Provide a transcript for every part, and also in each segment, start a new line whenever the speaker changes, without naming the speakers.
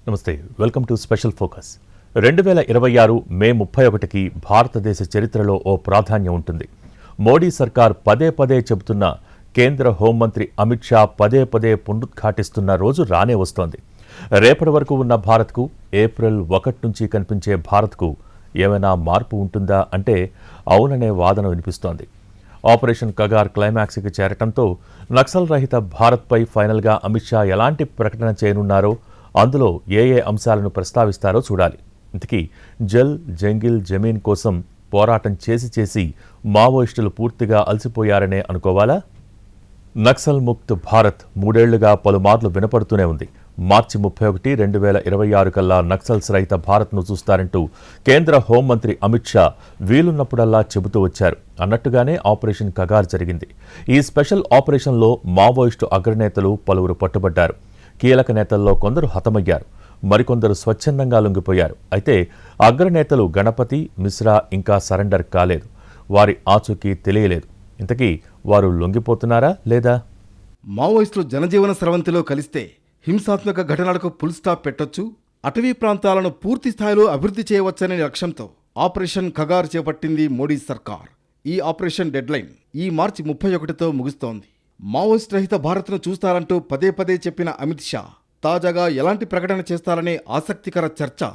నమస్తే, welcome to special focus. 2026 మే 31కి భారతదేశ చరిత్రలో ఓ ప్రాధాన్యం ఉంటుంది. మోడీ సర్కార్ పదే పదే చెబుతున్న కేంద్ర హోంమంత్రి అమిత్ షా పదే పదే పునరుద్ఘాటిస్తున్న రోజు రానే వస్తోంది. రేపటి వరకు ఉన్న భారత్కు, ఏప్రిల్ 1 నుంచి కనిపించే భారత్కు ఏమైనా మార్పు ఉంటుందా అంటే అవుననే వాదన వినిపిస్తోంది. ఆపరేషన్ కగార్ క్లైమాక్స్కి చేరటంతో నక్సల్ రహిత భారత్పై ఫైనల్గా అమిత్ షా ఎలాంటి ప్రకటన చేయనున్నారో, అందులో ఏ అంశాలను ప్రస్తావిస్తారో చూడాలి. ఇంతకీ జల్ జంగిల్ జమీన్ కోసం పోరాటం చేసి మావోయిస్టులు పూర్తిగా అలసిపోయారనే అనుకోవాలా? నక్సల్ ముక్త్ భారత్ 3 ఏళ్లుగా పలుమార్లు వినపడుతూనే ఉంది. మార్చి 31, 2026 కల్లా నక్సల్స్ రహిత భారత్ను చూస్తారంటూ కేంద్ర హోంమంత్రి అమిత్ షా వీలున్నప్పుడల్లా చెబుతూ వచ్చారు. అన్నట్టుగానే ఆపరేషన్ కగార్ జరిగింది. ఈ స్పెషల్ ఆపరేషన్లో మావోయిస్టు అగ్రనేతలు పలువురు పట్టుబడ్డారు. కీలక నేతల్లో కొందరు హతమయ్యారు, మరికొందరు స్వచ్ఛందంగా లొంగిపోయారు. అయితే అగ్రనేతలు గణపతి మిశ్రా ఇంకా సరెండర్ కాలేదు. వారి ఆచూకీ తెలియలేదు. ఇంతకీ వారు లొంగిపోతున్నారా లేదా?
మావోయిస్టులు జనజీవన స్రవంతిలో కలిస్తే హింసాత్మక ఘటనలకు ఫుల్ స్టాప్ పెట్టొచ్చు, అటవీ ప్రాంతాలను పూర్తి స్థాయిలో అభివృద్ధి చేయవచ్చనే లక్ష్యంతో ఆపరేషన్ కగార్ చేపట్టింది మోడీ సర్కార్. ఈ ఆపరేషన్ డెడ్లైన్ ఈ మార్చి 31తో ముగుస్తోంది. మావోయిస్ట్ రహిత భారత్ను చూస్తారంటూ పదే పదే చెప్పిన అమిత్ షా తాజాగా ఎలాంటి ప్రకటన చేస్తారనే ఆసక్తికర చర్చ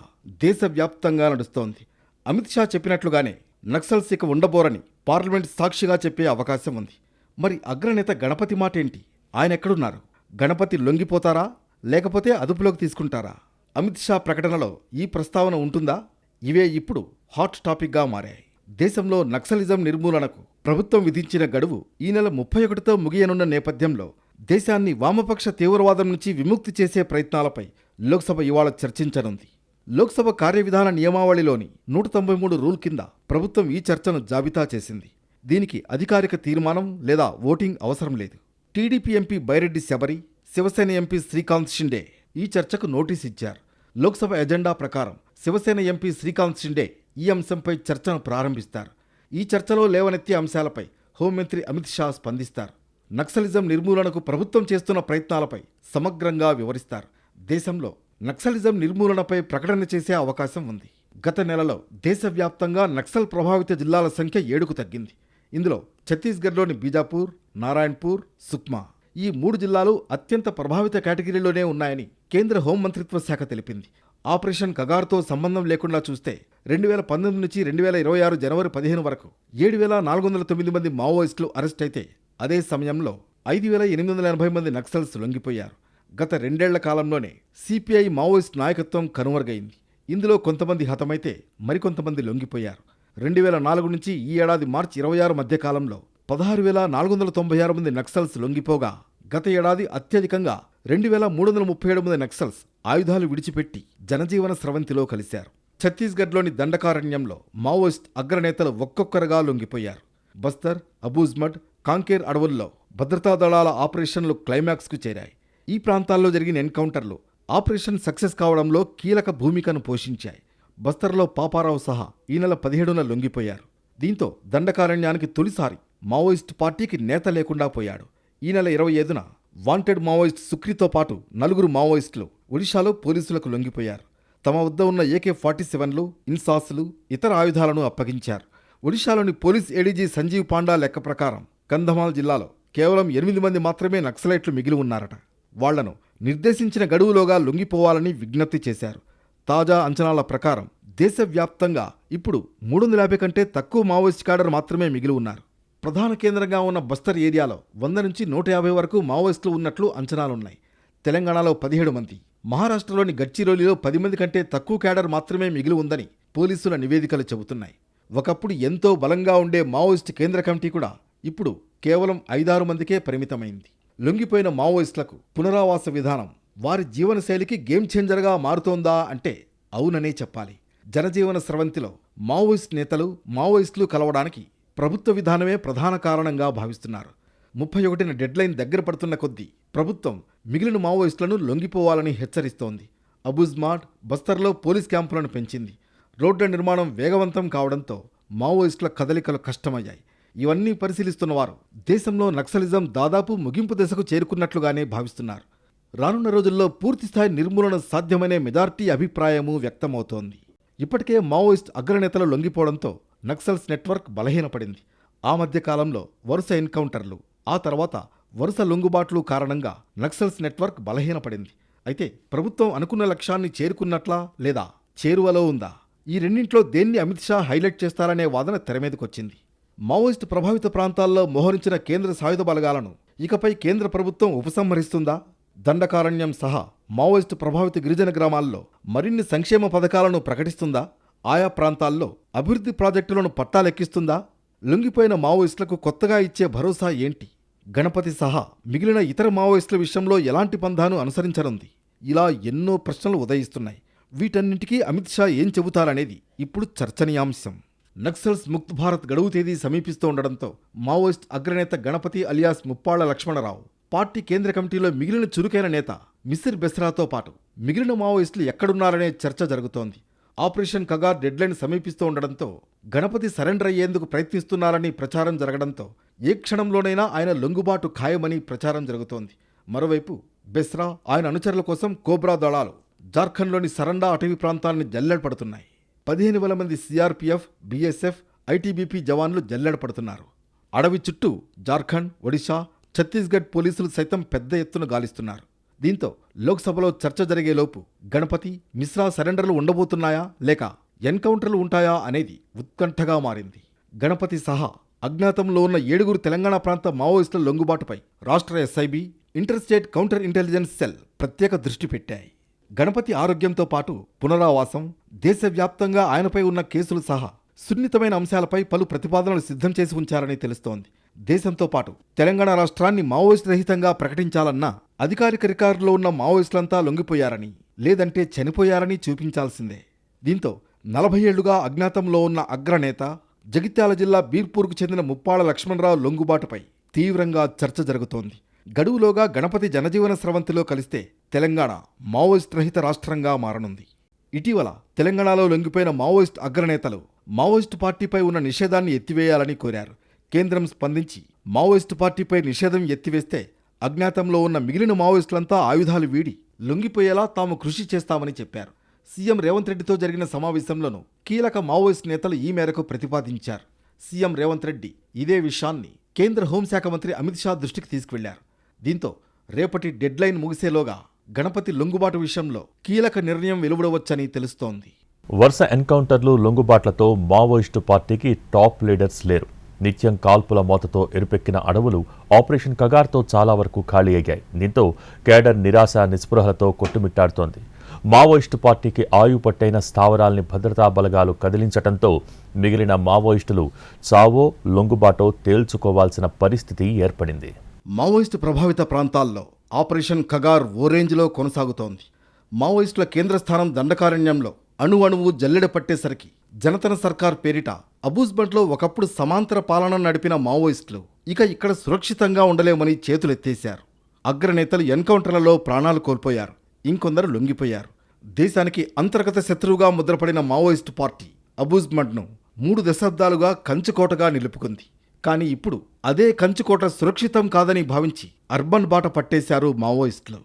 దేశవ్యాప్తంగా నడుస్తోంది. అమిత్ షా చెప్పినట్లుగానే నక్సల్స్ ఇక ఉండబోరని పార్లమెంట్ సాక్షిగా చెప్పే అవకాశం ఉంది. మరి అగ్రనేత గణపతి మాటేంటి? ఆయన ఎక్కడున్నారు? గణపతి లొంగిపోతారా, లేకపోతే అదుపులోకి తీసుకుంటారా? అమిత్ షా ప్రకటనలో ఈ ప్రస్తావన ఉంటుందా? ఇవే ఇప్పుడు హాట్ టాపిక్గా మారాయి. దేశంలో నక్సలిజం నిర్మూలనకు ప్రభుత్వం విధించిన గడువు ఈ నెల 31తో ముగియనున్న నేపథ్యంలో దేశాన్ని వామపక్ష తీవ్రవాదం నుంచి విముక్తి చేసే ప్రయత్నాలపై లోక్సభ ఇవాళ చర్చించనుంది. లోక్సభ కార్యవిధాన నియమావళిలోని 193 రూల్ కింద ప్రభుత్వం ఈ చర్చను జాబితా చేసింది. దీనికి అధికారిక తీర్మానం లేదా ఓటింగ్ అవసరం లేదు. TDP MP Byreddy Shabari, Shiv Sena MP Srikanth Shinde ఈ చర్చకు నోటీస్ ఇచ్చారు. లోక్సభ ఎజెండా ప్రకారం శివసేన ఎంపీ శ్రీకాంత్ షిండే ఈ అంశంపై చర్చను ప్రారంభిస్తారు. ఈ చర్చలో లేవనెత్తే అంశాలపై హోంమంత్రి అమిత్ షా స్పందిస్తారు. నక్సలిజం నిర్మూలనకు ప్రభుత్వం చేస్తున్న ప్రయత్నాలపై సమగ్రంగా వివరిస్తారు. దేశంలో నక్సలిజం నిర్మూలనపై ప్రకటన చేసే అవకాశం ఉంది. గత నెలలో దేశవ్యాప్తంగా నక్సల్ ప్రభావిత జిల్లాల సంఖ్య 7కు తగ్గింది. ఇందులో ఛత్తీస్గఢ్లోని బీజాపూర్, నారాయణపూర్, సుక్మా ఈ 3 జిల్లాలు అత్యంత ప్రభావిత కేటగిరీలోనే ఉన్నాయని కేంద్ర హోంమంత్రిత్వ శాఖ తెలిపింది. ఆపరేషన్ కగార్తో సంబంధం లేకుండా చూస్తే 2019 నుంచి 2026 జనవరి 15 వరకు 7,409 మంది మావోయిస్టులు అరెస్ట్ అయితే, అదే సమయంలో 5,880 మంది నక్సల్స్ లొంగిపోయారు. గత 2 ఏళ్ల కాలంలోనే సిపిఐ మావోయిస్ట్ నాయకత్వం కనుమరుగైంది. ఇందులో కొంతమంది హతమైతే మరికొంతమంది లొంగిపోయారు. 2004 నుంచి ఈ ఏడాది మార్చి 26 మధ్య కాలంలో 16,496 మంది నక్సల్స్ లొంగిపోగా, గత ఏడాది అత్యధికంగా 2,337 మంది నక్సల్స్ ఆయుధాలు విడిచిపెట్టి జనజీవన స్రవంతిలో కలిశారు. ఛత్తీస్గఢ్లోని దండకారణ్యంలో మావోయిస్ట్ అగ్రనేతలు ఒక్కొక్కరుగా లొంగిపోయారు. బస్తర్, అబూజ్మడ్, కాంకేర్ అడవుల్లో భద్రతా దళాల ఆపరేషన్లు క్లైమాక్స్కు చేరాయి. ఈ ప్రాంతాల్లో జరిగిన ఎన్కౌంటర్లు ఆపరేషన్ సక్సెస్ కావడంలో కీలక భూమికను పోషించాయి. బస్తర్లో పాపారావు సహా ఈ నెల 17న లొంగిపోయారు. దీంతో దండకారణ్యానికి తొలిసారి మావోయిస్ట్ పార్టీకి నేత లేకుండా పోయాడు. ఈ నెల 25న వాంటెడ్ మావోయిస్ట్ సుక్రీతో పాటు 4 మావోయిస్టులు ఒడిశాలో పోలీసులకు లొంగిపోయారు. తమ వద్ద ఉన్న AK-47లు, ఇన్సాస్లు, ఇతర ఆయుధాలను అప్పగించారు. ఒడిశాలోని పోలీస్ ఏడీజీ సంజీవ్ పాండా లెక్క ప్రకారం కంధమాల్ జిల్లాలో కేవలం 8 మంది మాత్రమే నక్సలైట్లు మిగిలి ఉన్నారట. వాళ్లను నిర్దేశించిన గడువులోగా లొంగిపోవాలని విజ్ఞప్తి చేశారు. తాజా అంచనాల ప్రకారం దేశవ్యాప్తంగా ఇప్పుడు 350 కంటే తక్కువ మావోయిస్ట్ క్యాడర్ మాత్రమే మిగిలి ఉన్నారు. ప్రధాన కేంద్రంగా ఉన్న బస్తర్ ఏరియాలో 100 నుంచి 150 వరకు మావోయిస్టులు ఉన్నట్లు అంచనాలున్నాయి. తెలంగాణలో 17 మంది, మహారాష్ట్రలోని గడ్చిరోలిలో 10 మంది కంటే తక్కువ క్యాడర్ మాత్రమే మిగిలి ఉందని పోలీసుల నివేదికలు చెబుతున్నాయి. ఒకప్పుడు ఎంతో బలంగా ఉండే మావోయిస్ట్ కేంద్ర కమిటీ కూడా ఇప్పుడు కేవలం 5-6 మందికే పరిమితమైంది. లొంగిపోయిన మావోయిస్టులకు పునరావాస విధానం వారి జీవనశైలికి గేమ్ చేంజర్గా మారుతోందా అంటే అవుననే చెప్పాలి. జనజీవన స్రవంతిలో మావోయిస్ట్ నేతలు, మావోయిస్టులు కలవడానికి ప్రభుత్వ విధానమే ప్రధాన కారణంగా భావిస్తున్నారు. 31న డెడ్లైన్ దగ్గర పడుతున్న కొద్దీ ప్రభుత్వం మిగిలిన మావోయిస్టులను లొంగిపోవాలని హెచ్చరిస్తోంది. అబూజ్మాడ్, బస్తర్లో పోలీస్ క్యాంపులను పెంచింది. రోడ్ల నిర్మాణం వేగవంతం కావడంతో మావోయిస్టుల కదలికలు కష్టమయ్యాయి. ఇవన్నీ పరిశీలిస్తున్నవారు దేశంలో నక్సలిజం దాదాపు ముగింపు దశకు చేరుకున్నట్లుగానే భావిస్తున్నారు. రానున్న రోజుల్లో పూర్తిస్థాయి నిర్మూలన సాధ్యమనే మెజార్టీ అభిప్రాయము వ్యక్తమవుతోంది. ఇప్పటికే మావోయిస్ట్ అగ్రనేతలు లొంగిపోవడంతో నక్సల్స్ నెట్వర్క్ బలహీనపడింది. ఆ మధ్య కాలంలో వరుస ఎన్కౌంటర్లు, ఆ తర్వాత వరుస లొంగుబాట్లు కారణంగా నక్సల్స్ నెట్వర్క్ బలహీనపడింది. అయితే ప్రభుత్వం అనుకున్న లక్ష్యాన్ని చేరుకున్నట్లా లేదా చేరువలో ఉందా? ఈ రెండింట్లో దేన్ని అమిత్ షా హైలైట్ చేస్తారనే వాదన తెరమీదకొచ్చింది. మావోయిస్టు ప్రభావిత ప్రాంతాల్లో మోహరించిన కేంద్ర సాయుధ బలగాలను ఇకపై కేంద్ర ప్రభుత్వం ఉపసంహరిస్తుందా? దండకారణ్యం సహా మావోయిస్టు ప్రభావిత గిరిజన గ్రామాల్లో మరిన్ని సంక్షేమ పథకాలను ప్రకటిస్తుందా? ఆయా ప్రాంతాల్లో అభివృద్ధి ప్రాజెక్టులను పట్టాలెక్కిస్తుందా? లొంగిపోయిన మావోయిస్టులకు కొత్తగా ఇచ్చే భరోసా ఏంటి? గణపతి సహా మిగిలిన ఇతర మావోయిస్టుల విషయంలో ఎలాంటి పంథాను అనుసరించనుంది? ఇలా ఎన్నో ప్రశ్నలు ఉదయిస్తున్నాయి. వీటన్నింటికీ అమిత్ షా ఏం చెబుతారనేది ఇప్పుడు చర్చనీయాంశం. నక్సల్స్ ముక్త్ భారత్ గడువు తేదీ సమీపిస్తూ ఉండడంతో మావోయిస్ట్ అగ్రనేత గణపతి అలియాస్ ముప్పాళ్ల లక్ష్మణరావు, పార్టీ కేంద్ర కమిటీలో మిగిలిన చురుకైన నేత మిసిర్ బెస్రాతో పాటు మిగిలిన మావోయిస్టులు ఎక్కడున్నారనే చర్చ జరుగుతోంది. ఆపరేషన్ కగార్ డెడ్లైన్ సమీపిస్తూ ఉండడంతో గణపతి సరెండర్ అయ్యేందుకు ప్రయత్నిస్తున్నారని ప్రచారం జరగడంతో ఏ క్షణంలోనైనా ఆయన లొంగుబాటు ఖాయమని ప్రచారం జరుగుతోంది. మరోవైపు బెస్రా, ఆయన అనుచరుల కోసం కోబ్రా దళాలు జార్ఖండ్లోని సరండా అటవీ ప్రాంతాన్ని జల్లెడపడుతున్నాయి. 15,000 మంది సిఆర్పీఎఫ్, బీఎస్ఎఫ్, ఐటీబీపీ జవాన్లు జల్లెడపడుతున్నారు. అడవి చుట్టూ జార్ఖండ్, ఒడిశా, ఛత్తీస్గఢ్ పోలీసులు సైతం పెద్ద ఎత్తున గాలిస్తున్నారు. దీంతో లోక్సభలో చర్చ జరిగేలోపు గణపతి, మిశ్రా సరెండర్లు ఉండబోతున్నాయా లేక ఎన్కౌంటర్లు ఉంటాయా అనేది ఉత్కంఠగా మారింది. గణపతి సహా అజ్ఞాతంలో ఉన్న 7 తెలంగాణ ప్రాంత మావోయిస్టుల లొంగుబాటుపై రాష్ట్ర SIB, inter state counter intelligence cell ప్రత్యేక దృష్టి పెట్టాయి. గణపతి ఆరోగ్యంతో పాటు పునరావాసం, దేశవ్యాప్తంగా ఆయనపై ఉన్న కేసులు సహా సున్నితమైన అంశాలపై పలు ప్రతిపాదనలు సిద్ధం చేసి ఉంచారని తెలుస్తోంది. దేశంతో పాటు తెలంగాణ రాష్ట్రాన్ని మావోయిస్ట్ రహితంగా ప్రకటించాలన్నా అధికారిక రికార్డులో ఉన్న మావోయిస్టులంతా లొంగిపోయారని, లేదంటే చనిపోయారని చూపించాల్సిందే. దీంతో 40 ఏళ్లుగా అజ్ఞాతంలో ఉన్న అగ్రనేత, జగిత్యాల జిల్లా బీర్పూర్కు చెందిన ముప్పాళ్ల లక్ష్మణరావు లొంగుబాటుపై తీవ్రంగా చర్చ జరుగుతోంది. గడువులోగా గణపతి జనజీవన స్రవంతిలో కలిస్తే తెలంగాణ మావోయిస్ట్ రహిత రాష్ట్రంగా మారనుంది. ఇటీవల తెలంగాణలో లొంగిపోయిన మావోయిస్ట్ అగ్రనేతలు మావోయిస్టు పార్టీపై ఉన్న నిషేధాన్ని ఎత్తివేయాలని కోరారు. కేంద్రం స్పందించి మావోయిస్టు పార్టీపై నిషేధం ఎత్తివేస్తే అజ్ఞాతంలో ఉన్న మిగిలిన మావోయిస్టులంతా ఆయుధాలు వీడి లొంగిపోయేలా తాము కృషి చేస్తామని చెప్పారు. సీఎం రేవంత్ రెడ్డితో జరిగిన సమావేశంలోనూ కీలక మావోయిస్ట్ నేతలు ఈ మేరకు ప్రతిపాదించారు. సీఎం రేవంత్ రెడ్డి ఇదే విషయాన్ని కేంద్ర హోంశాఖ మంత్రి అమిత్ షా దృష్టికి తీసుకువెళ్లారు. దీంతో రేపటి డెడ్లైన్ ముగిసేలోగా గణపతి లొంగుబాటు విషయంలో కీలక నిర్ణయం వెలువడవచ్చని తెలుస్తోంది.
వరుస ఎన్కౌంటర్లు, లొంగుబాట్లతో మావోయిస్టు పార్టీకి టాప్ లీడర్స్ లేరు. నిత్యం కాల్పుల మోతతో ఎరుపెక్కిన అడవులు ఆపరేషన్ కగార్తో చాలా వరకు ఖాళీ అయ్యాయి. దీంతో కేడర్ నిరాశ, నిస్పృహలతో కొట్టుమిట్టాడుతోంది. మావోయిస్టు పార్టీకి ఆయుపట్టైన స్థావరాల్ని భద్రతా బలగాలు కదిలించటంతో మిగిలిన మావోయిస్టులు చావో లొంగుబాటో తేల్చుకోవాల్సిన పరిస్థితి ఏర్పడింది.
మావోయిస్టు ప్రభావిత ప్రాంతాల్లో ఆపరేషన్ ఖగార్ ఓ రేంజ్లో కొనసాగుతోంది. మావోయిస్టుల కేంద్రస్థానం దండకారణ్యంలో అణువణువు జల్లెడ పట్టేసరికి జనతన సర్కార్ పేరిట అబూజ్బంట్లో ఒకప్పుడు సమాంతర పాలన నడిపిన మావోయిస్టులు ఇక ఇక్కడ సురక్షితంగా ఉండలేమని చేతులెత్తేశారు. అగ్రనేతలు ఎన్కౌంటర్లలో ప్రాణాలు కోల్పోయారు, ఇంకొందరు లొంగిపోయారు. దేశానికి అంతర్గత శత్రువుగా ముద్రపడిన మావోయిస్టు పార్టీ అబూజ్బంట్ను 3 దశాబ్దాలుగా కంచుకోటగా నిలుపుకుంది. కానీ ఇప్పుడు అదే కంచుకోట సురక్షితం కాదని భావించి అర్బన్ బాట పట్టేశారు మావోయిస్టులు.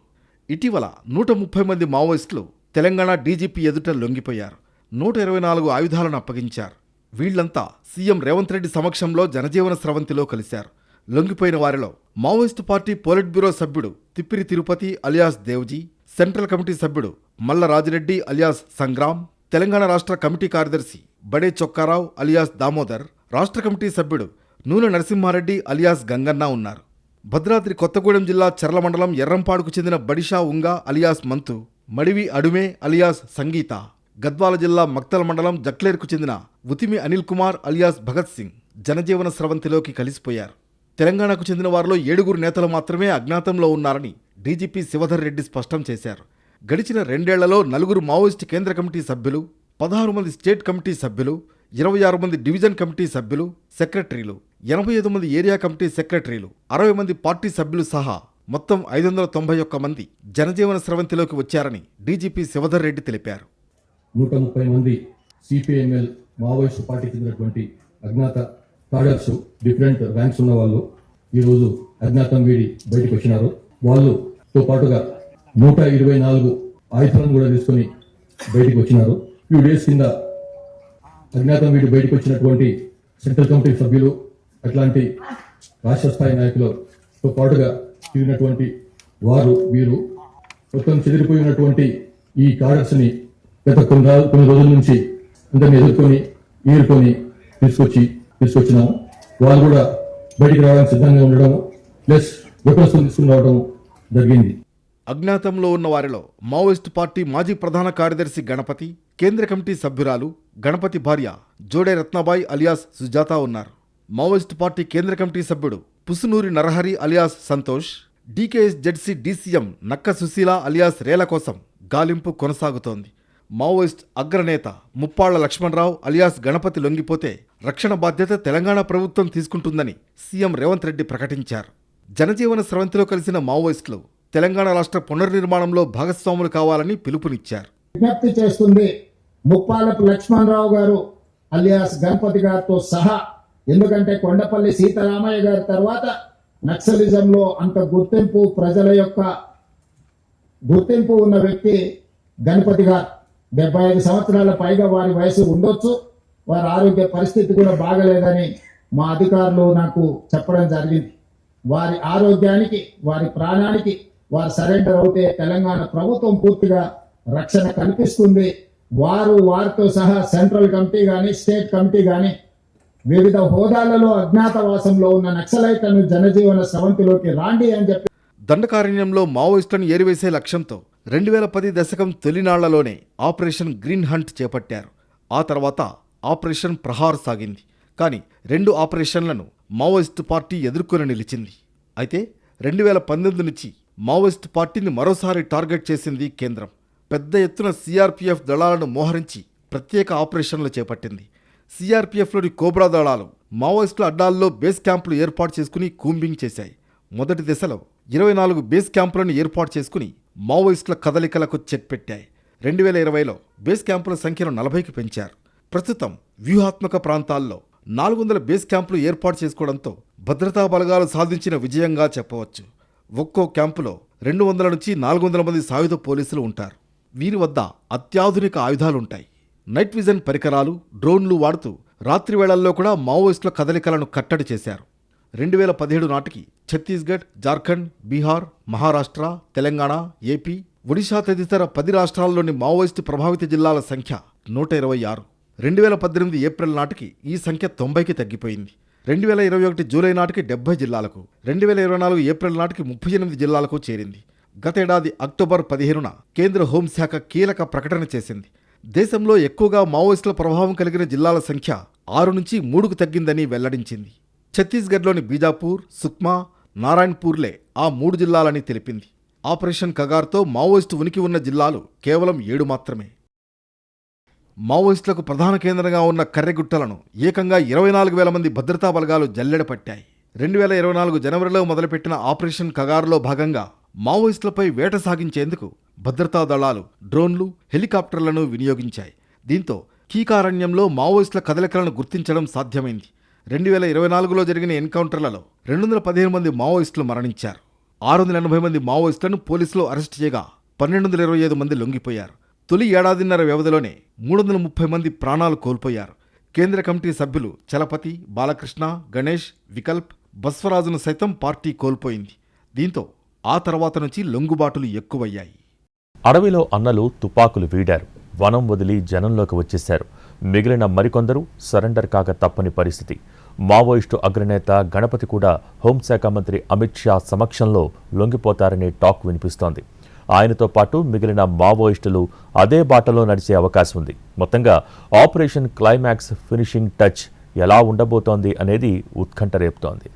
ఇటీవల 130 మంది మావోయిస్టులు తెలంగాణ డీజీపీ ఎదుట లొంగిపోయారు. 124 ఆయుధాలను అప్పగించారు. వీళ్లంతా సీఎం రేవంత్ రెడ్డి సమక్షంలో జనజీవన స్రవంతిలో కలిశారు. లొంగిపోయిన వారిలో మావోయిస్టు పార్టీ పోలిట్ బ్యూరో సభ్యుడు Tippiri Tirupati alias Devji, central committee సభ్యుడు మల్ల రాజిరెడ్డి అలియాస్ సంగ్రామ్, తెలంగాణ రాష్ట్ర కమిటీ కార్యదర్శి బడే చొక్కారావు అలియాస్ దామోదర్, రాష్ట్ర కమిటీ సభ్యుడు నూనె నరసింహారెడ్డి అలియాస్ గంగన్న ఉన్నారు. భద్రాద్రి కొత్తగూడెం జిల్లా చర్ల మండలం ఎర్రంపాడుకు చెందిన బడిషా ఉంగా అలియాస్ మంతు, మడివి అడుమే అలియాస్ సంగీత, గద్వాల జిల్లా మక్తల్ మండలం జక్లేర్కు చెందిన ఉతిమి అనిల్ కుమార్ అలియాస్ భగత్ సింగ్ జనజీవన స్రవంతిలోకి కలిసిపోయారు. తెలంగాణకు చెందిన వారిలో 7 నేతలు మాత్రమే అజ్ఞాతంలో ఉన్నారని డీజీపీ శివధర్ రెడ్డి స్పష్టం చేశారు. గడిచిన 2 ఏళ్లలో 4 మావోయిస్టు కేంద్ర కమిటీ సభ్యులు, 16 మంది స్టేట్ కమిటీ సభ్యులు, 26 మంది డివిజన్ కమిటీ సభ్యులు, సెక్రటరీలు, 85 మంది ఏరియా కమిటీ సెక్రటరీలు, 60 మంది పార్టీ సభ్యులు సహా మొత్తం 591 మంది జనజీవన స్రవంతిలోకి వచ్చారని డీజీపీ శివధర్ రెడ్డి తెలిపారు.
130 మంది సిపిఎంఎల్ మావోయిస్టు పార్టీకి చెందినటువంటి అజ్ఞాత కార్డర్స్, డిఫరెంట్ ర్యాంక్స్ ఉన్న వాళ్ళు ఈరోజు అజ్ఞాతం వీడి బయటకు వచ్చినారు. వాళ్ళతో పాటుగా 124 ఆయుధాలను కూడా తీసుకొని బయటికి వచ్చినారు. ఫ్యూ డేస్ కింద అజ్ఞాతం వీటి బయటకు వచ్చినటువంటి సెంట్రల్ కమిటీ సభ్యులు అట్లాంటి రాష్ట్ర స్థాయి నాయకులతో పాటుగా తిరిగినటువంటి వీరు మొత్తం చెదిరిపోయినటువంటి ఈ కార్డర్స్ ని గత కొన్ని రోజుల నుంచి అందరిని ఏరుకొని తీసుకొచ్చినాము. వాళ్ళు కూడా బయటికి రావడానికి సిద్ధంగా ఉండడం ప్లస్ వెపన్స్ తీసుకుని రావడం జరిగింది.
అజ్ఞాతంలో ఉన్న వారిలో మావోయిస్టు పార్టీ మాజీ ప్రధాన కార్యదర్శి గణపతి, కేంద్ర కమిటీ సభ్యురాలు గణపతి భార్య జోడే రత్నాబాయి అలియాస్ సుజాత ఉన్నారు. మావోయిస్టు పార్టీ కేంద్ర కమిటీ సభ్యుడు Pusunuri Narahari alias Santosh, DKS ZC DCM Nakka Susheela alias Rela కోసం గాలింపు కొనసాగుతోంది. మావోయిస్ట్ అగ్రనేత ముప్పాళ్ల లక్ష్మణరావు అలియాస్ గణపతి లొంగిపోతే రక్షణ బాధ్యత తెలంగాణ ప్రభుత్వం తీసుకుంటుందని సీఎం రేవంత్ రెడ్డి ప్రకటించారు. జనజీవన స్రవంతిలో కలిసిన మావోయిస్టులు తెలంగాణ రాష్ట్ర పునర్నిర్మాణంలో భాగస్వాములు కావాలని పిలుపునిచ్చారు.
విజ్ఞప్తి చేస్తుంది ముప్పాలపు లక్ష్మణరావు గారు అలియాస్ గణపతి గారితో సహా. ఎందుకంటే కొండపల్లి సీతారామయ్య గారి తర్వాత నక్సలిజంలో అంత ప్రజల యొక్క గుర్తింపు ఉన్న వ్యక్తి గణపతి గారు. 75 సంవత్సరాల పైగా వారి వయసు ఉండొచ్చు. వారి ఆరోగ్య పరిస్థితి కూడా బాగలేదని మా అధికారులు నాకు చెప్పడం జరిగింది. వారి ఆరోగ్యానికి, వారి ప్రాణానికి వారు సరెండర్ అవుతే తెలంగాణ ప్రభుత్వం పూర్తిగా రక్షణ కల్పిస్తుంది. వారితో సహా సెంట్రల్ కమిటీ కానీ, స్టేట్ కమిటీ కానీ వివిధ హోదాలలో అజ్ఞాతవాసంలో ఉన్న నక్సలైట్లను జనజీవన స్రవంతిలోకి రాండి అని చెప్పి
దండకారణ్యంలో మావోయిస్టులను ఏరివేసే లక్ష్యంతో 2010 దశకం తొలినాళ్లలోనే ఆపరేషన్ గ్రీన్ హంట్ చేపట్టారు. ఆ తర్వాత ఆపరేషన్ ప్రహార్ సాగింది. కానీ 2 ఆపరేషన్లను మావోయిస్టు పార్టీ ఎదుర్కొని నిలిచింది. అయితే 2019 నుంచి మావోయిస్టు పార్టీని మరోసారి టార్గెట్ చేసింది కేంద్రం. పెద్ద ఎత్తున సిఆర్పీఎఫ్ దళాలను మోహరించి ప్రత్యేక ఆపరేషన్లు చేపట్టింది. సిఆర్పీఎఫ్లోని కోబ్రా దళాలు మావోయిస్టుల అడ్డాల్లో బేస్ క్యాంపులు ఏర్పాటు చేసుకుని కూంబింగ్ చేశాయి. మొదటి దశలో 24 బేస్ క్యాంపులను ఏర్పాటు చేసుకుని మావోయిస్టుల కదలికలకు చెక్ పెట్టాయి. 2020లో బేస్ క్యాంపుల సంఖ్యను 40కి పెంచారు. ప్రస్తుతం వ్యూహాత్మక ప్రాంతాల్లో 400 బేస్ క్యాంపులు ఏర్పాటు చేసుకోవడంతో భద్రతా బలగాలు సాధించిన విజయంగా చెప్పవచ్చు. ఒక్కో క్యాంపులో 200 నుంచి 400 మంది సాయుధ పోలీసులు ఉంటారు. వీరి వద్ద అత్యాధునిక ఆయుధాలుంటాయి. నైట్ విజన్ పరికరాలు, డ్రోన్లు వాడుతూ రాత్రి వేళల్లో కూడా మావోయిస్టుల కదలికలను కట్టడి చేశారు. 2017 నాటికి ఛత్తీస్గఢ్, జార్ఖండ్, బీహార్, మహారాష్ట్ర, తెలంగాణ, ఏపీ, ఒడిశా తదితర 10 రాష్ట్రాల్లోని మావోయిస్టు ప్రభావిత జిల్లాల సంఖ్య 126. 2018 ఏప్రిల్ నాటికి ఈ సంఖ్య 90కి తగ్గిపోయింది. 2021 జూలై నాటికి 70 జిల్లాలకు, 2024 ఏప్రిల్ నాటికి 38 జిల్లాలకు చేరింది. గతేడాది అక్టోబర్ 15న కేంద్ర హోంశాఖ కీలక ప్రకటన చేసింది. దేశంలో ఎక్కువగా మావోయిస్టుల ప్రభావం కలిగిన జిల్లాల సంఖ్య 6 నుంచి 3కు తగ్గిందని వెల్లడించింది. ఛత్తీస్గఢ్లోని బీజాపూర్, సుక్మా, నారాయణపూర్లే ఆ 3 జిల్లాలని తెలిపింది. ఆపరేషన్ కగార్తో మావోయిస్టు ఉనికి ఉన్న జిల్లాలు కేవలం 7 మాత్రమే. మావోయిస్టులకు ప్రధాన కేంద్రంగా ఉన్న కర్రెగుట్టలను ఏకంగా 24,000 మంది భద్రతా బలగాలు జల్లెడపట్టాయి. 2024 జనవరిలో మొదలుపెట్టిన ఆపరేషన్ కగార్లో భాగంగా మావోయిస్టులపై వేట సాగించేందుకు భద్రతా దళాలు డ్రోన్లు, హెలికాప్టర్లను వినియోగించాయి. దీంతో కీకారణ్యంలో మావోయిస్టుల కదలికలను గుర్తించడం సాధ్యమైంది. 2024లో జరిగిన ఎన్కౌంటర్లలో 215 మంది మావోయిస్టులు మరణించారు. 680 మంది మావోయిస్టులను పోలీసులు అరెస్టు చేయగా 1225 మంది లొంగిపోయారు. తొలి ఏడాదిన్నర వ్యవధిలోనే 330 మంది ప్రాణాలు కోల్పోయారు. కేంద్ర కమిటీ సభ్యులు చలపతి, బాలకృష్ణ, గణేష్, వికల్ప్, బస్వరాజును సైతం పార్టీ కోల్పోయింది. దీంతో ఆ తర్వాత నుంచి లొంగుబాటులు ఎక్కువయ్యాయి.
అడవిలో అన్నలు తుపాకులు వీడారు. వనం వదిలి జనంలోకి వచ్చేశారు. మిగిలిన మరికొందరు సరెండర్ కాక తప్పని పరిస్థితి. మావోయిస్టు అగ్రనేత గణపతి కూడా హోంశాఖ మంత్రి అమిత్ షా సమక్షంలో లొంగిపోతారనే టాక్ వినిపిస్తోంది. ఆయనతో పాటు మిగిలిన మావోయిస్టులు అదే బాటలో నడిచే అవకాశం ఉంది. మొత్తంగా ఆపరేషన్ క్లైమాక్స్ ఫినిషింగ్ టచ్ ఎలా ఉండబోతోంది అనేది ఉత్కంఠ రేపుతోంది.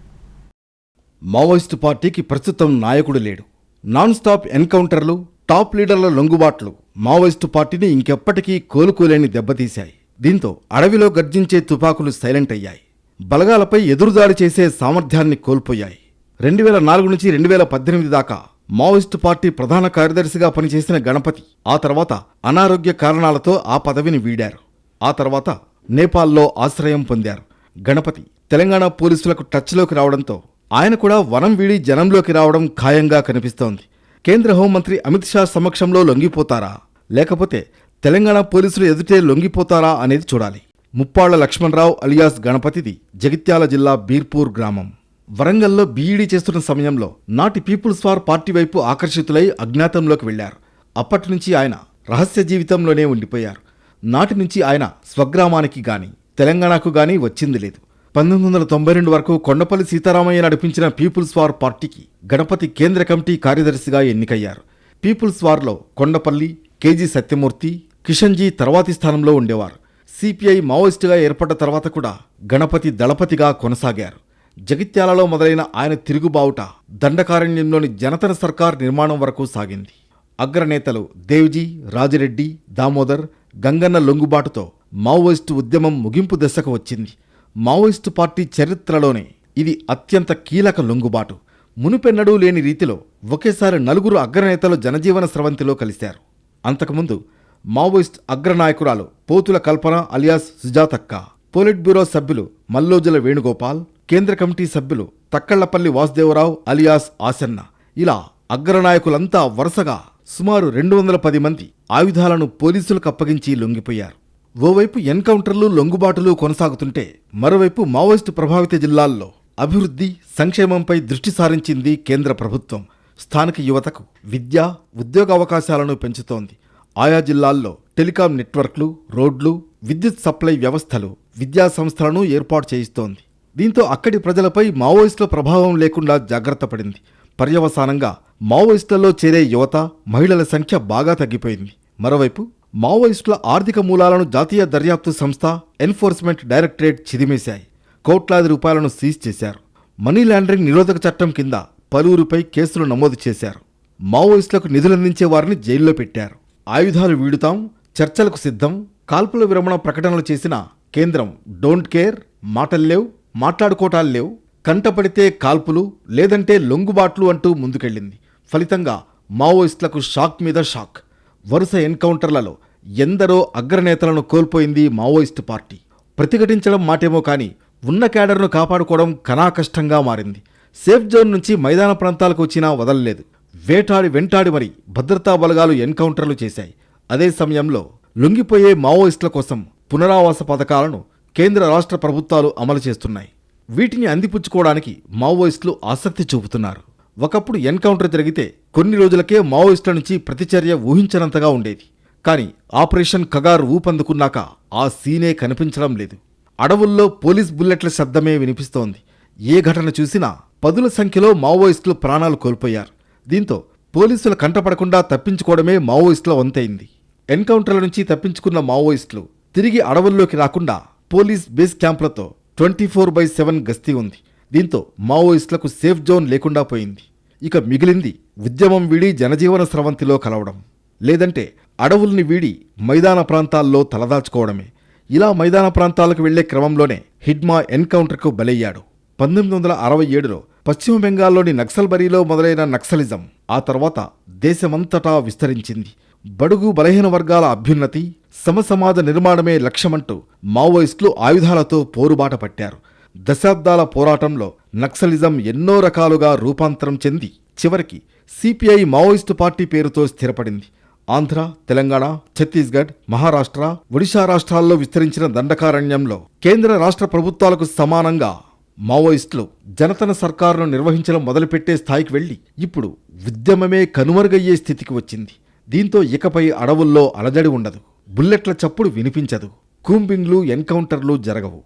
మావోయిస్టు పార్టీకి ప్రస్తుతం నాయకుడు లేడు. నాన్ స్టాప్ ఎన్కౌంటర్లు, టాప్ లీడర్ల లొంగుబాట్లు మావోయిస్టు పార్టీని ఇంకెప్పటికీ కోలుకోలేని దెబ్బతీశాయి. దీంతో అడవిలో గర్జించే తుపాకులు సైలెంట్ అయ్యాయి. బలగాలపై ఎదురుదాడి చేసే సామర్థ్యాన్ని కోల్పోయాయి. 2004 నుంచి 2018 దాకా మావోయిస్టు పార్టీ ప్రధాన కార్యదర్శిగా పనిచేసిన గణపతి ఆ తర్వాత అనారోగ్య కారణాలతో ఆ పదవిని వీడారు. ఆ తర్వాత నేపాల్లో ఆశ్రయం పొందారు. గణపతి తెలంగాణ పోలీసులకు టచ్లోకి రావడంతో ఆయన కూడా వనం వీడి జనంలోకి రావడం ఖాయంగా కనిపిస్తోంది. కేంద్ర హోంమంత్రి అమిత్ షా సమక్షంలో లొంగిపోతారా లేకపోతే తెలంగాణ పోలీసులు ఎదుటే లొంగిపోతారా అనేది చూడాలి. ముప్పాళ్ల లక్ష్మణరావు అలియాస్ గణపతిది జగిత్యాల జిల్లా బీర్పూర్ గ్రామం. వరంగల్లో బీఈడీ చేస్తున్న సమయంలో నాటి పీపుల్స్ వార్ పార్టీ వైపు ఆకర్షితులై అజ్ఞాతంలోకి వెళ్లారు. అప్పటి నుంచి ఆయన రహస్య జీవితంలోనే ఉండిపోయారు. నాటి నుంచి ఆయన స్వగ్రామానికి గాని తెలంగాణకు గాని వచ్చింది లేదు. 1992 వరకు కొండపల్లి సీతారామయ్య నడిపించిన పీపుల్స్ వార్ పార్టీకి గణపతి కేంద్ర కమిటీ కార్యదర్శిగా ఎన్నికయ్యారు. పీపుల్స్ వార్లో కొండపల్లి, కేజీ సత్యమూర్తి, కిషన్జీ తర్వాతి స్థానంలో ఉండేవారు. సిపిఐ మావోయిస్టుగా ఏర్పడ్డ తర్వాత కూడా గణపతి దళపతిగా కొనసాగారు. జగిత్యాలలో మొదలైన ఆయన తిరుగుబావుట దండకారణ్యంలోని జనతన సర్కార్ నిర్మాణం వరకు సాగింది. అగ్రనేతలు దేవ్జీ, రాజిరెడ్డి, దామోదర్, గంగన్న లొంగుబాటుతో మావోయిస్టు ఉద్యమం ముగింపు దశకు వచ్చింది. మావోయిస్టు పార్టీ చరిత్రలోనే ఇది అత్యంత కీలక లొంగుబాటు. మునుపెన్నడూ లేని రీతిలో ఒకేసారి 4 అగ్రనేతలు జనజీవన స్రవంతిలో కలిశారు. అంతకుముందు మావోయిస్ట్ అగ్రనాయకురాలు పోతుల కల్పన అలియాస్ సుజాతక్క, పోలిట్ బ్యూరో సభ్యులు మల్లోజుల వేణుగోపాల్, కేంద్ర కమిటీ సభ్యులు తక్కళ్లపల్లి వాసుదేవరావు అలియాస్ ఆసన్న, ఇలా అగ్రనాయకులంతా వరుసగా సుమారు 210 మంది ఆయుధాలను పోలీసులకు అప్పగించి లొంగిపోయారు. ఓవైపు ఎన్కౌంటర్లు, లొంగుబాటులు కొనసాగుతుంటే మరోవైపు మావోయిస్టు ప్రభావిత జిల్లాల్లో అభివృద్ధి, సంక్షేమంపై దృష్టి సారించింది కేంద్ర ప్రభుత్వం. స్థానిక యువతకు విద్య, ఉద్యోగ అవకాశాలను పెంచుతోంది. ఆయా జిల్లాల్లో టెలికాం నెట్వర్క్లు, రోడ్లు, విద్యుత్ సప్లై వ్యవస్థలు, విద్యా సంస్థలను ఏర్పాటు చేయిస్తోంది. దీంతో అక్కడి ప్రజలపై మావోయిస్టుల ప్రభావం లేకుండా జాగ్రత్త పడింది. పర్యవసానంగా మావోయిస్టులలో చేరే యువత, మహిళల సంఖ్య బాగా తగ్గిపోయింది. మరోవైపు మావోయిస్టుల ఆర్థిక మూలాలను జాతీయ దర్యాప్తు సంస్థ, ఎన్ఫోర్స్మెంట్ డైరెక్టరేట్ చిదిమేశాయి. కోట్లాది రూపాయలను సీజ్ చేశారు. మనీ లాండరింగ్ నిరోధక చట్టం కింద పలువురిపై కేసులు నమోదు చేశారు. మావోయిస్టులకు నిధులందించే వారిని జైల్లో పెట్టారు. ఆయుధాలు వీడుతాం, చర్చలకు సిద్ధం, కాల్పుల విరమణ ప్రకటనలు చేసిన కేంద్రం డోంట్ కేర్, మాటల్లేవు, మాట్లాడుకోటాలు లేవు, కంటపడితే కాల్పులు లేదంటే లొంగుబాట్లు అంటూ ముందుకెళ్ళింది. ఫలితంగా మావోయిస్టులకు షాక్ మీద షాక్. వరుస ఎన్కౌంటర్లలో ఎందరో అగ్రనేతలను కోల్పోయింది మావోయిస్టు పార్టీ. ప్రతిఘటించడం మాటేమో కానీ ఉన్న క్యాడర్ను కాపాడుకోవడం కనాకష్టంగా మారింది. సేఫ్ జోన్ నుంచి మైదాన ప్రాంతాలకు వచ్చినా వదలలేదు. వేటాడి వెంటాడి మరి భద్రతా బలగాలు ఎన్కౌంటర్లు చేశాయి. అదే సమయంలో లొంగిపోయే మావోయిస్టుల కోసం పునరావాస పథకాలను కేంద్ర రాష్ట్ర ప్రభుత్వాలు అమలు చేస్తున్నాయి. వీటిని అందిపుచ్చుకోవడానికి మావోయిస్టులు ఆసక్తి చూపుతున్నారు. ఒకప్పుడు ఎన్కౌంటర్ జరిగితే కొన్ని రోజులకే మావోయిస్టుల నుంచి ప్రతిచర్య ఊహించనంతగా ఉండేది. కానీ ఆపరేషన్ కగార్ ఊపందుకున్నాక ఆ సీనే కనిపించడం లేదు. అడవుల్లో పోలీస్ బుల్లెట్ల శబ్దమే వినిపిస్తోంది. ఏ ఘటన చూసినా 10ల సంఖ్యలో మావోయిస్టులు ప్రాణాలు కోల్పోయారు. దీంతో పోలీసుల కంటపడకుండా తప్పించుకోవడమే మావోయిస్టుల వంతైంది. ఎన్కౌంటర్ల నుంచి తప్పించుకున్న మావోయిస్టులు తిరిగి అడవుల్లోకి రాకుండా పోలీస్ బేస్ క్యాంపులతో 24/7 గస్తీ ఉంది. దీంతో మావోయిస్టులకు సేఫ్ జోన్ లేకుండా పోయింది. ఇక మిగిలింది ఉద్యమం వీడి జనజీవన స్రవంతిలో కలవడం, లేదంటే అడవుల్ని వీడి మైదాన ప్రాంతాల్లో తలదాచుకోవడమే. ఇలా మైదాన ప్రాంతాలకు వెళ్లే క్రమంలోనే హిడ్మా ఎన్కౌంటర్కు బలయ్యాడు. 1967లో పశ్చిమ బెంగాల్లోని నక్సల్బరీలో మొదలైన నక్సలిజం ఆ తర్వాత దేశమంతటా విస్తరించింది. బడుగు బలహీన వర్గాల అభ్యున్నతి, సమసమాజ నిర్మాణమే లక్ష్యమంటూ మావోయిస్టులు ఆయుధాలతో పోరుబాట పట్టారు. దశాబ్దాల పోరాటంలో నక్సలిజం ఎన్నో రకాలుగా రూపాంతరం చెంది చివరికి సిపిఐ మావోయిస్టు పార్టీ పేరుతో స్థిరపడింది. ఆంధ్ర, తెలంగాణ, ఛత్తీస్గఢ్, మహారాష్ట్ర, ఒడిశా రాష్ట్రాల్లో విస్తరించిన దండకారణ్యంలో కేంద్ర రాష్ట్ర ప్రభుత్వాలకు సమానంగా మావోయిస్టులు జనతన సర్కారును నిర్వహించడం మొదలుపెట్టే స్థాయికి వెళ్లి ఇప్పుడు ఉద్యమమే కనుమరుగయ్యే స్థితికి వచ్చింది. దీంతో ఇకపై అడవుల్లో అలజడి ఉండదు, బుల్లెట్ల చప్పుడు వినిపించదు, కూంబింగ్లు, ఎన్కౌంటర్లు జరగవు.